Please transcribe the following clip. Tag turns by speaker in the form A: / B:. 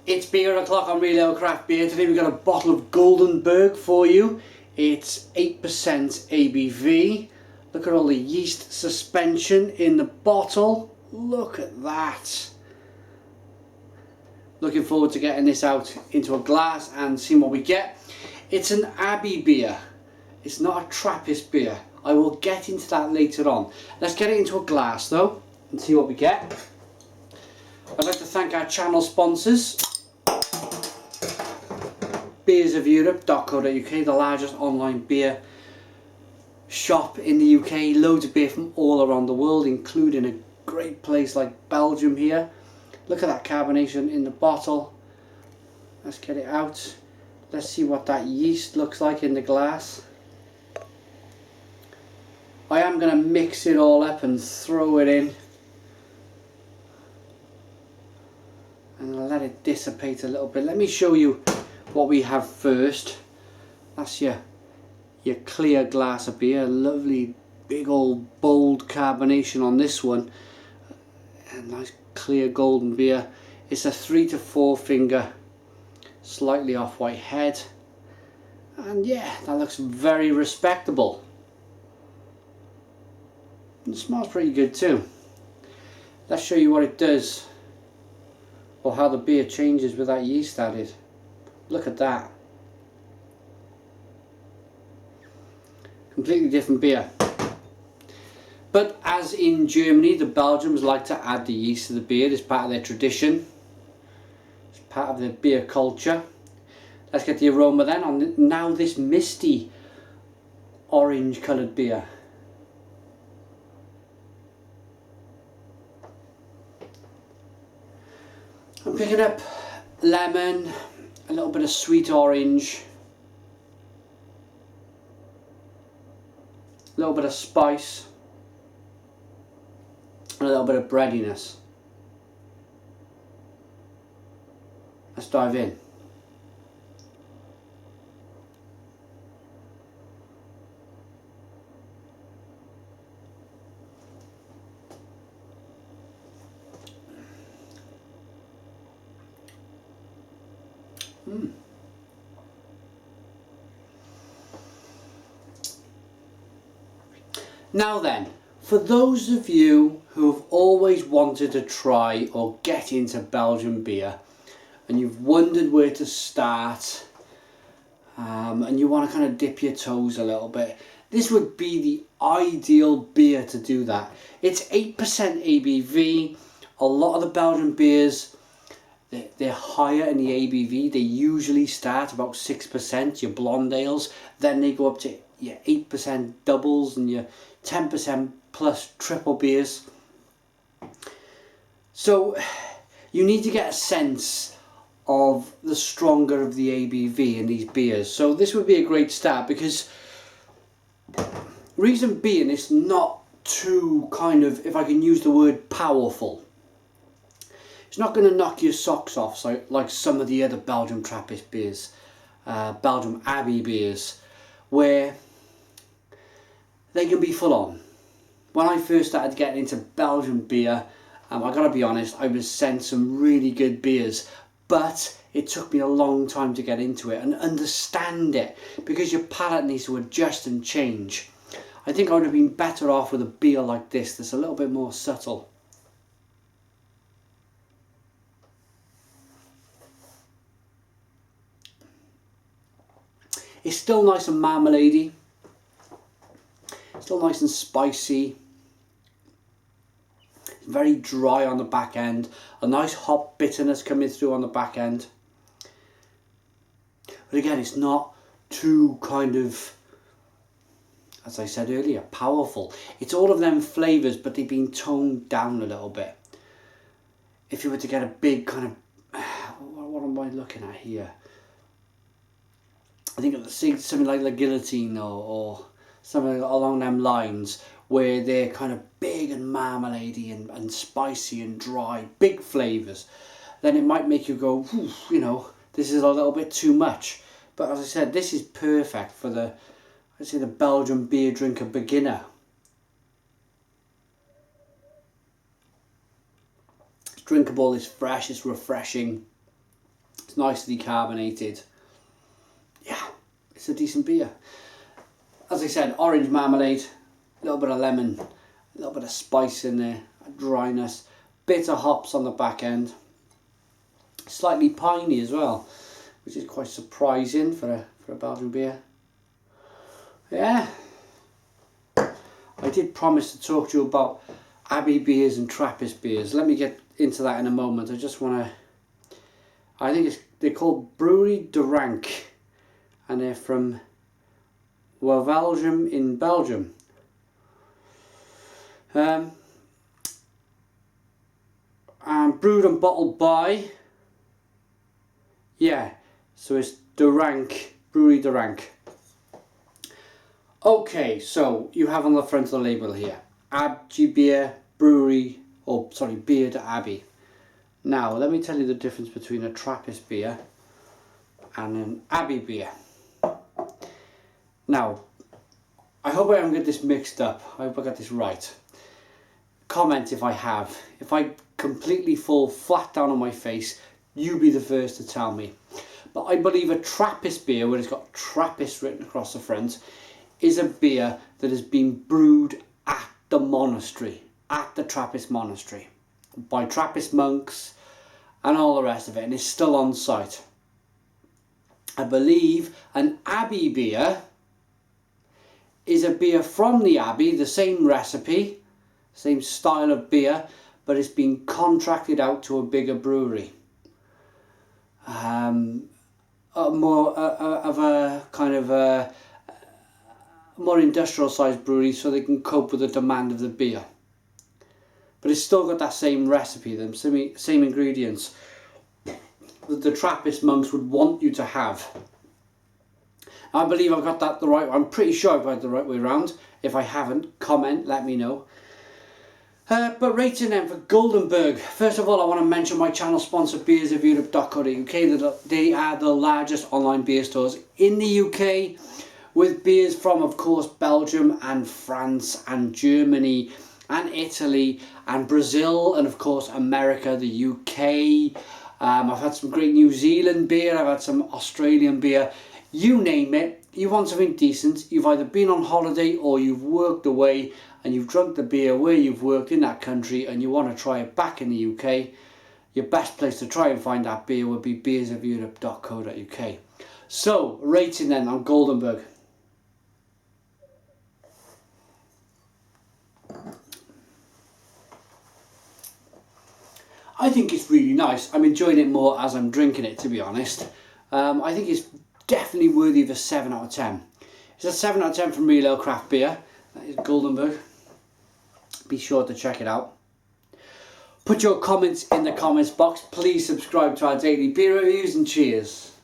A: It's beer o'clock on Real Ale Craft Beer. Today we've got a bottle of Guldenberg for you. It's 8% ABV. Look at all the yeast suspension in the bottle. Look at that. Looking forward to getting this out into a glass and seeing what we get. It's an Abbey beer. It's not a Trappist beer. I will get into that later on. Let's get it into a glass though and see what we get. I'd like to thank our channel sponsors. beersofeurope.co.uk, the largest online beer shop in the UK. Loads of beer from all around the world, including a great place like Belgium here. Look at that carbonation in the bottle. Let's get it out. Let's see what that yeast looks like in the glass. I am going to mix it all up and throw it in. And I'll let it dissipate a little bit. Let me show you what we have first. That's your clear glass of beer. Lovely big old bold carbonation on this one. A nice clear golden beer. It's a 3 to 4 finger, slightly off white head. And yeah, that looks very respectable. And it smells pretty good too. Let's show you what it does, or how the beer changes with that yeast added. Look at that. Completely different beer. But as in Germany, the Belgians like to add the yeast to the beer. It's part of their tradition. It's part of their beer culture. Let's get the aroma then on now this misty orange coloured beer. I'm picking up lemon, a little bit of sweet orange, a little bit of spice, and a little bit of breadiness. Let's dive in. Now then, for those of you who have always wanted to try or get into Belgian beer and you've wondered where to start and you want to kind of dip your toes a little bit, this would be the ideal beer to do that. It's 8% ABV. A lot of the Belgian beers, they're higher in the ABV. They usually start about 6%, your blonde ales, then they go up to your 8% doubles and your 10% plus triple beers. So you need to get a sense of the stronger of the ABV in these beers. So this would be a great start, because reason being it's not too kind of, if I can use the word, powerful. It's not going to knock your socks off like some of the other Belgian Trappist beers, Belgian Abbey beers, where they can be full on. When I first started getting into Belgian beer, I gotta be honest, I was sent some really good beers, but it took me a long time to get into it and understand it, because your palate needs to adjust and change. I think I would have been better off with a beer like this that's a little bit more subtle. It's still nice and marmalade-y. Still nice and spicy. Very dry on the back end. A nice hop bitterness coming through on the back end. But again, it's not too kind of, as I said earlier, powerful. It's all of them flavours, but they've been toned down a little bit. If you were to get a big kind of, what am I looking at here? I think of something like the guillotine or something along them lines, where they're kind of big and marmalade-y and spicy and dry, big flavours, then it might make you go, you know, this is a little bit too much. But as I said, this is perfect for the, I'd say, the Belgian beer drinker beginner. It's drinkable, it's fresh, it's refreshing. It's nicely carbonated. Yeah, it's a decent beer. As I said, orange marmalade, a little bit of lemon, a little bit of spice in there, a dryness, bit of hops on the back end. Slightly piney as well, which is quite surprising for a Belgian beer. Yeah. I did promise to talk to you about Abbey beers and Trappist beers. Let me get into that in a moment. I just want to... I think they're called Brouwerij De Ranke, and they're from Belgium in Belgium. And brewed and bottled by... Yeah, so it's De Ranke, Brouwerij De Ranke. Okay, so you have on the front of the label here, Abbey beer, brewery, or sorry, beer de Abbey. Now, let me tell you the difference between a Trappist beer and an Abbey beer. Now, I hope I haven't got this mixed up. I hope I got this right. Comment if I have. If I completely fall flat down on my face, you be the first to tell me. But I believe a Trappist beer, where it's got Trappist written across the front, is a beer that has been brewed at the monastery, at the Trappist monastery, by Trappist monks and all the rest of it, and is still on site. I believe an Abbey beer is a beer from the Abbey, the same recipe, same style of beer, but it's been contracted out to a bigger brewery. More of a kind of a more industrial sized brewery, so they can cope with the demand of the beer. But it's still got that same recipe, the same ingredients that the Trappist monks would want you to have. I believe I've got that the right way. I'm pretty sure I've got it the right way around. If I haven't, comment, let me know. But rating them for Guldenberg. First of all, I want to mention my channel sponsor, beersofeurope.co.uk. They are the largest online beer stores in the UK, with beers from, of course, Belgium and France and Germany and Italy and Brazil and, of course, America, the UK. I've had some great New Zealand beer. I've had some Australian beer. You name it. You want something decent. You've either been on holiday or you've worked away and you've drunk the beer where you've worked in that country and you want to try it back in the UK. Your best place to try and find that beer would be beersofeurope.co.uk. So, rating then on Guldenberg. I think it's really nice. I'm enjoying it more as I'm drinking it, to be honest. I think it's definitely worthy of a 7 out of 10. It's a 7 out of 10 from Real Ale Craft Beer. That is Guldenberg. Be sure to check it out. Put your comments in the comments box. Please subscribe to our daily beer reviews and cheers.